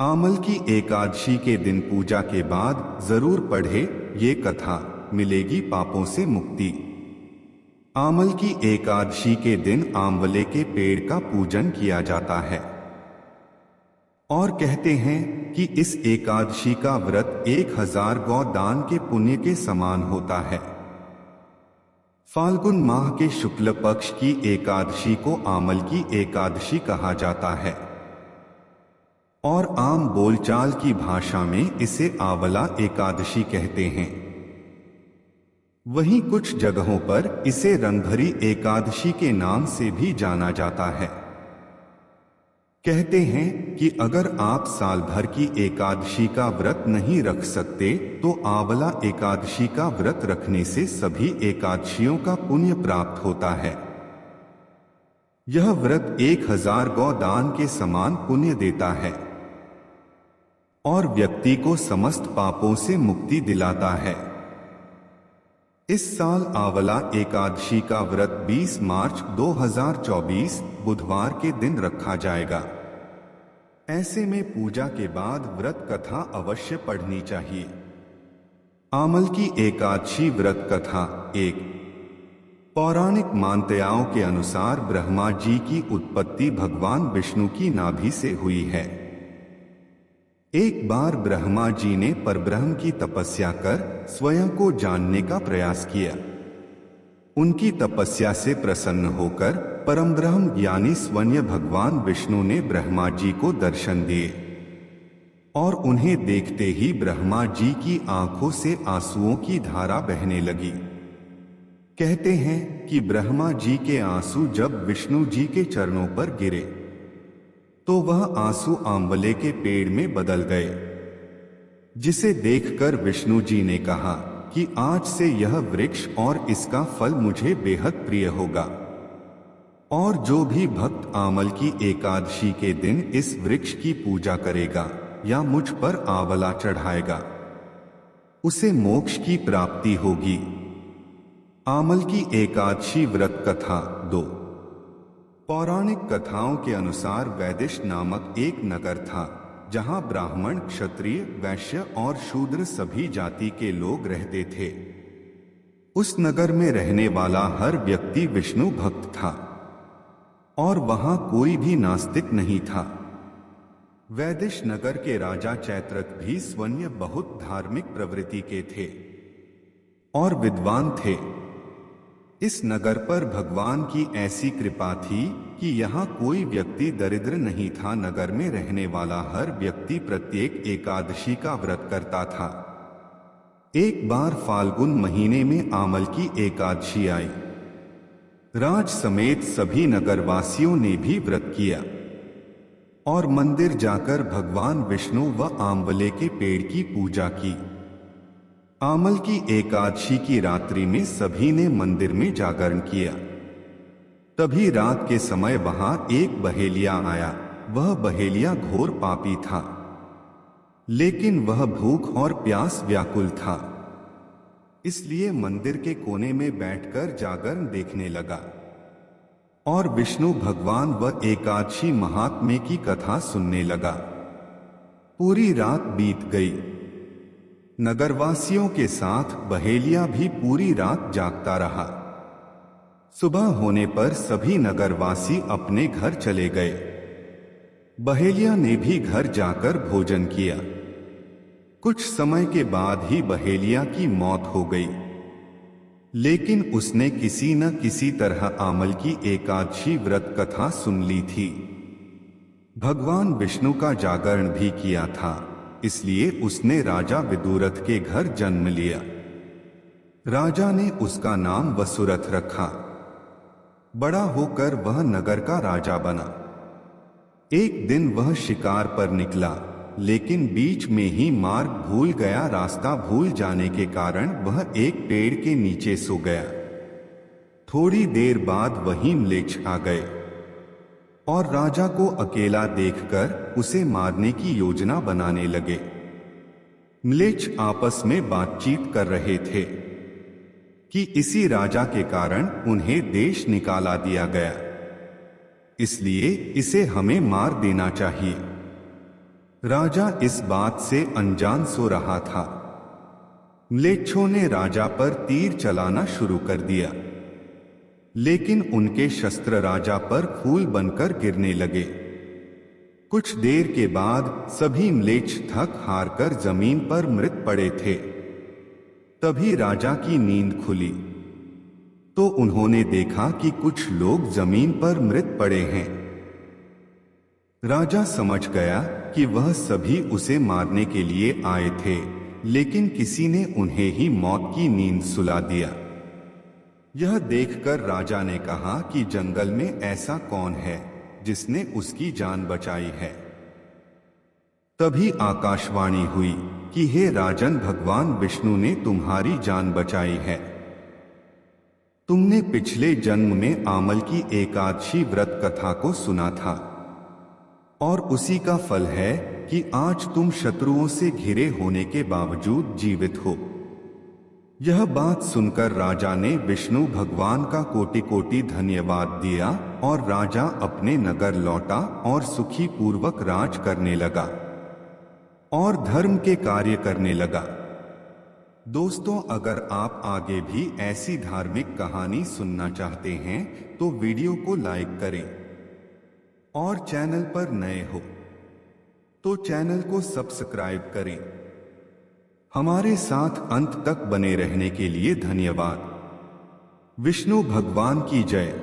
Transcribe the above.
आमल की एकादशी के दिन पूजा के बाद जरूर पढ़े ये कथा, मिलेगी पापों से मुक्ति। आमल की एकादशी के दिन आंवले के पेड़ का पूजन किया जाता है और कहते हैं कि इस एकादशी का व्रत 1000 गौ दान के पुण्य के समान होता है। फाल्गुन माह के शुक्ल पक्ष की एकादशी को आमल की एकादशी कहा जाता है और आम बोलचाल की भाषा में इसे आंवला एकादशी कहते हैं। वहीं कुछ जगहों पर इसे रंगभरी एकादशी के नाम से भी जाना जाता है। कहते हैं कि अगर आप साल भर की एकादशी का व्रत नहीं रख सकते तो आंवला एकादशी का व्रत रखने से सभी एकादशियों का पुण्य प्राप्त होता है। यह व्रत 1000 गौ दान के समान पुण्य देता है और व्यक्ति को समस्त पापों से मुक्ति दिलाता है। इस साल आंवला एकादशी का व्रत 20 मार्च 2024 बुधवार के दिन रखा जाएगा। ऐसे में पूजा के बाद व्रत कथा अवश्य पढ़नी चाहिए। आमल की एकादशी व्रत कथा 1। पौराणिक मान्यताओं के अनुसार ब्रह्मा जी की उत्पत्ति भगवान विष्णु की नाभि से हुई है। एक बार ब्रह्मा जी ने परब्रह्म की तपस्या कर स्वयं को जानने का प्रयास किया। उनकी तपस्या से प्रसन्न होकर परमब्रह्म यानी स्वयं भगवान विष्णु ने ब्रह्मा जी को दर्शन दिए और उन्हें देखते ही ब्रह्मा जी की आंखों से आंसुओं की धारा बहने लगी। कहते हैं कि ब्रह्मा जी के आंसू जब विष्णु जी के चरणों पर गिरे तो वह आंसू आंवले के पेड़ में बदल गए, जिसे देखकर विष्णु जी ने कहा कि आज से यह वृक्ष और इसका फल मुझे बेहद प्रिय होगा और जो भी भक्त आमल की एकादशी के दिन इस वृक्ष की पूजा करेगा या मुझ पर आंवला चढ़ाएगा उसे मोक्ष की प्राप्ति होगी। आमल की एकादशी व्रत कथा 2। पौराणिक कथाओं के अनुसार वैदिश नामक एक नगर था जहां ब्राह्मण, क्षत्रिय, वैश्य और शूद्र सभी जाति के लोग रहते थे। उस नगर में रहने वाला हर व्यक्ति विष्णु भक्त था और वहां कोई भी नास्तिक नहीं था। वैदिश नगर के राजा चैत्रक भी स्वयं बहुत धार्मिक प्रवृत्ति के थे और विद्वान थे। इस नगर पर भगवान की ऐसी कृपा थी कि यहाँ कोई व्यक्ति दरिद्र नहीं था। नगर में रहने वाला हर व्यक्ति प्रत्येक एकादशी का व्रत करता था। एक बार फाल्गुन महीने में आमल की एकादशी आई। राज समेत सभी नगरवासियों ने भी व्रत किया और मंदिर जाकर भगवान विष्णु व आंवले के पेड़ की पूजा की। आमल की एकादशी की रात्रि में सभी ने मंदिर में जागरण किया। तभी रात के समय वहां एक बहेलिया आया। वह बहेलिया घोर पापी था, लेकिन वह भूख और प्यास व्याकुल था, इसलिए मंदिर के कोने में बैठकर जागरण देखने लगा और विष्णु भगवान व एकादशी महात्म्य की कथा सुनने लगा। पूरी रात बीत गई। नगरवासियों के साथ बहेलिया भी पूरी रात जागता रहा। सुबह होने पर सभी नगरवासी अपने घर चले गए। बहेलिया ने भी घर जाकर भोजन किया। कुछ समय के बाद ही बहेलिया की मौत हो गई, लेकिन उसने किसी न किसी तरह आमल की एकादशी व्रत कथा सुन ली थी। भगवान विष्णु का जागरण भी किया था, इसलिए उसने राजा विदुरथ के घर जन्म लिया। राजा ने उसका नाम वसुरथ रखा। बड़ा होकर वह नगर का राजा बना। एक दिन वह शिकार पर निकला, लेकिन बीच में ही मार्ग भूल गया। रास्ता भूल जाने के कारण वह एक पेड़ के नीचे सो गया। थोड़ी देर बाद वहीं म्लेच्छ आ गए और राजा को अकेला देखकर उसे मारने की योजना बनाने लगे। म्लेच्छ आपस में बातचीत कर रहे थे कि इसी राजा के कारण उन्हें देश निकाला दिया गया, इसलिए इसे हमें मार देना चाहिए। राजा इस बात से अनजान सो रहा था। म्लेच्छों ने राजा पर तीर चलाना शुरू कर दिया, लेकिन उनके शस्त्र राजा पर फूल बनकर गिरने लगे। कुछ देर के बाद सभी म्लेच्छ थक हार कर जमीन पर मृत पड़े थे। तभी राजा की नींद खुली तो उन्होंने देखा कि कुछ लोग जमीन पर मृत पड़े हैं। राजा समझ गया कि वह सभी उसे मारने के लिए आए थे, लेकिन किसी ने उन्हें ही मौत की नींद सुला दिया। यह देखकर राजा ने कहा कि जंगल में ऐसा कौन है जिसने उसकी जान बचाई है। तभी आकाशवाणी हुई कि हे राजन, भगवान विष्णु ने तुम्हारी जान बचाई है। तुमने पिछले जन्म में आमल की एकादशी व्रत कथा को सुना था और उसी का फल है कि आज तुम शत्रुओं से घिरे होने के बावजूद जीवित हो। यह बात सुनकर राजा ने विष्णु भगवान का कोटि कोटि धन्यवाद दिया और राजा अपने नगर लौटा और सुखी पूर्वक राज करने लगा और धर्म के कार्य करने लगा। दोस्तों, अगर आप आगे भी ऐसी धार्मिक कहानी सुनना चाहते हैं तो वीडियो को लाइक करें और चैनल पर नए हो तो चैनल को सब्सक्राइब करें। हमारे साथ अंत तक बने रहने के लिए धन्यवाद। विष्णु भगवान की जय।